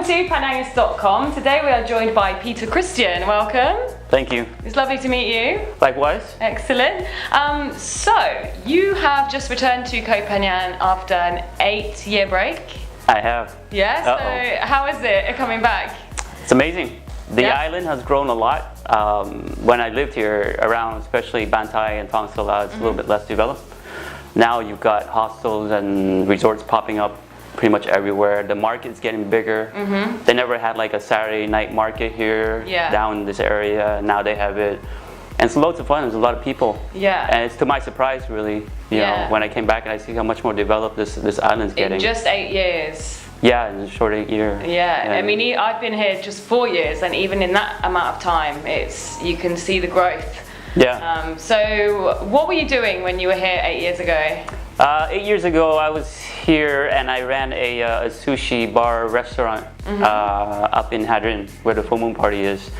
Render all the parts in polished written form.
to Phanganist.com. Today we are joined by Peter Christian. Welcome. Thank you. It's lovely to meet you. Likewise. Excellent. So, you have just returned to Koh Phangan after an 8-year break. I have. Yeah, so how is it coming back? It's amazing. The island has grown a lot. When I lived here around, especially Bantai and Phang Sala, it's a little bit less developed. Now you've got hostels and resorts popping up pretty much everywhere. The market's getting bigger. They never had like a Saturday night market here down in this area. Now they have it. And it's loads of fun. There's a lot of people. Yeah. And it's to my surprise, really, you know, when I came back and I see how much more developed this island's getting. In just 8 years. Yeah, in a short 8 year. Yeah, I mean, I've been here just 4 years, and even in that amount of time, you can see the growth. Yeah. So, what were you doing when you were here 8 years ago? 8 years ago, I was here and I ran a sushi bar restaurant up in Hadrin, where the full moon party is.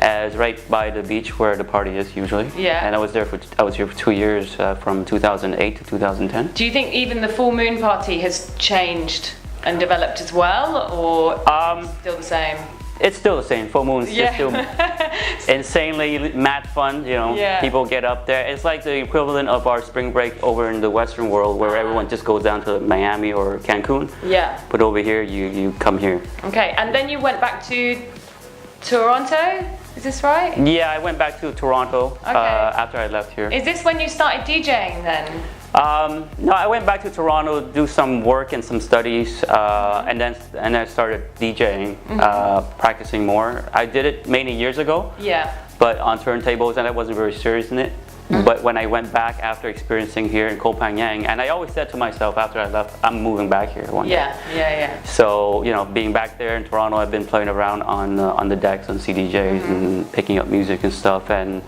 It's right by the beach where the party is usually. Yeah. And I was here for 2 years, from 2008 to 2010. Do you think even the full moon party has changed and developed as well, or still the same? It's still the same. Full moon is still insanely mad fun. You know, people get up there. It's like the equivalent of our spring break over in the Western world, where everyone just goes down to Miami or Cancun. Yeah. But over here, you come here. Okay, and then you went back to Toronto. Is this right? Yeah, I went back to Toronto after I left here. Is this when you started DJing then? No, I went back to Toronto to do some work and some studies, and then I started DJing, practicing more. I did it many years ago, but on turntables, and I wasn't very serious in it. But when I went back after experiencing here in Koh Phangan, and I always said to myself after I left, I'm moving back here one day. So, you know, being back there in Toronto, I've been playing around on the decks, on CDJs, and picking up music and stuff, and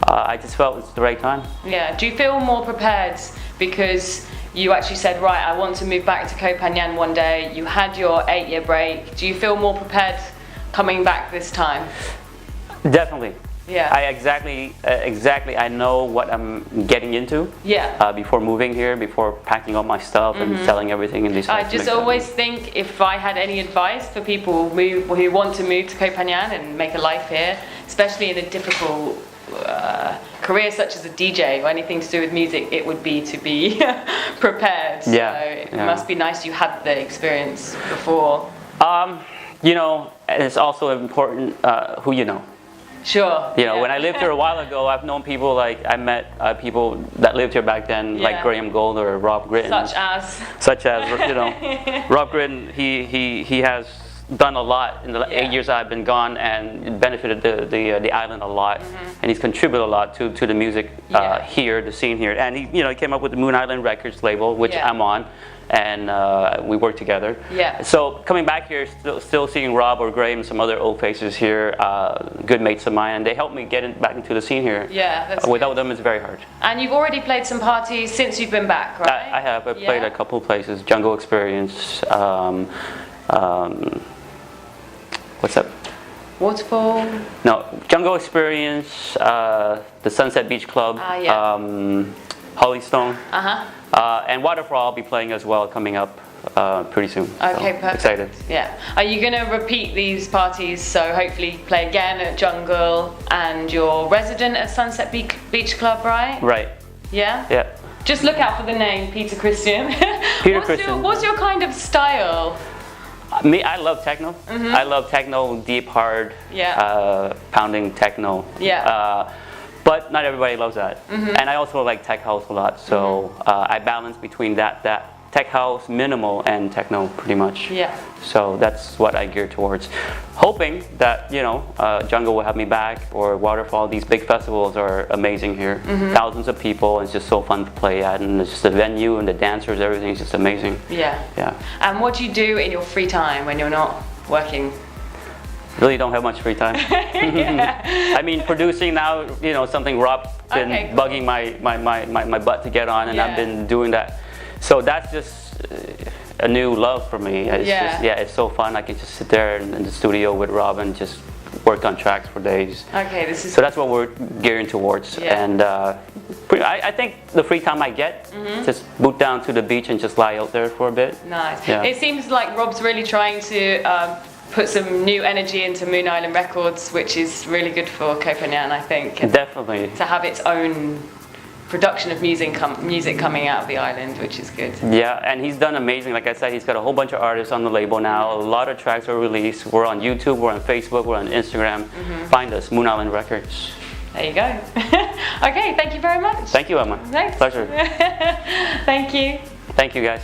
I just felt it's the right time. Yeah. Do you feel more prepared because you actually said, right, I want to move back to Koh Phangan one day? You had your 8-year break. Do you feel more prepared coming back this time? Definitely. Yeah. I exactly. I know what I'm getting into. Yeah. Before moving here, before packing up my stuff and selling everything in this. I just always think if I had any advice for people who want to move to Koh Phangan and make a life here, especially in a difficult career such as a DJ or anything to do with music, it would be to be prepared. Yeah. So it must be nice you had the experience before. You know, it's also important who you know. Sure. You know, when I lived here a while ago, I've known people I met people that lived here back then, like Graham Gold or Rob Gritton. Such as, you know, Rob Gritton, he has done a lot in the 8 years I've been gone, and benefited the island a lot, and he's contributed a lot to the music here, the scene here, and he came up with the Moon Island Records label, which I'm on, and we work together. Yeah. So coming back here, still seeing Rob or Graham and some other old faces here, good mates of mine, and they helped me get back into the scene here. Yeah, that's without them, it's very hard. And you've already played some parties since you've been back, right? I have. I played a couple places. Jungle Experience. What's up? Waterfall? No, Jungle Experience, the Sunset Beach Club, Hollystone, and Waterfall I'll be playing as well coming up pretty soon. Okay, so perfect. Excited. Yeah. Are you going to repeat these parties, so hopefully play again at Jungle, and you're resident at Sunset Beach Club, right? Right. Yeah? Yeah. Just look out for the name, Peter Christian. What's your kind of style? Me, I love techno. I love techno, deep, hard, pounding techno. Yeah. But not everybody loves that. And I also like tech house a lot. So I balance between that tech house, minimal, and techno pretty much. Yeah. So that's what I gear towards. Hoping that, you know, Jungle will have me back, or Waterfall. These big festivals are amazing here. Thousands of people, and it's just so fun to play at, and it's just the venue and the dancers, everything's just amazing. Yeah. Yeah. And what do you do in your free time when you're not working? Really don't have much free time. I mean, producing now, you know, something Rob's been bugging my butt to get on, and I've been doing that. So that's just a new love for me. It's just, it's so fun. I can just sit there in the studio with Rob and just work on tracks for days. Okay, so that's what we're gearing towards. And I think the free time I get, just boot down to the beach and just lie out there for a bit. Nice. Yeah. It seems like Rob's really trying to put some new energy into Moon Island Records, which is really good for Koh Phangan, I think. And definitely. To have its own production of music coming out of the island, which is good. Yeah, and he's done amazing. Like I said, he's got a whole bunch of artists on the label now. A lot of tracks are released. We're on YouTube, we're on Facebook, we're on Instagram. Find us, Moon Island Records. There you go. Okay, thank you very much. Thank you, Emma. Thanks. Pleasure. Thank you. Thank you, guys.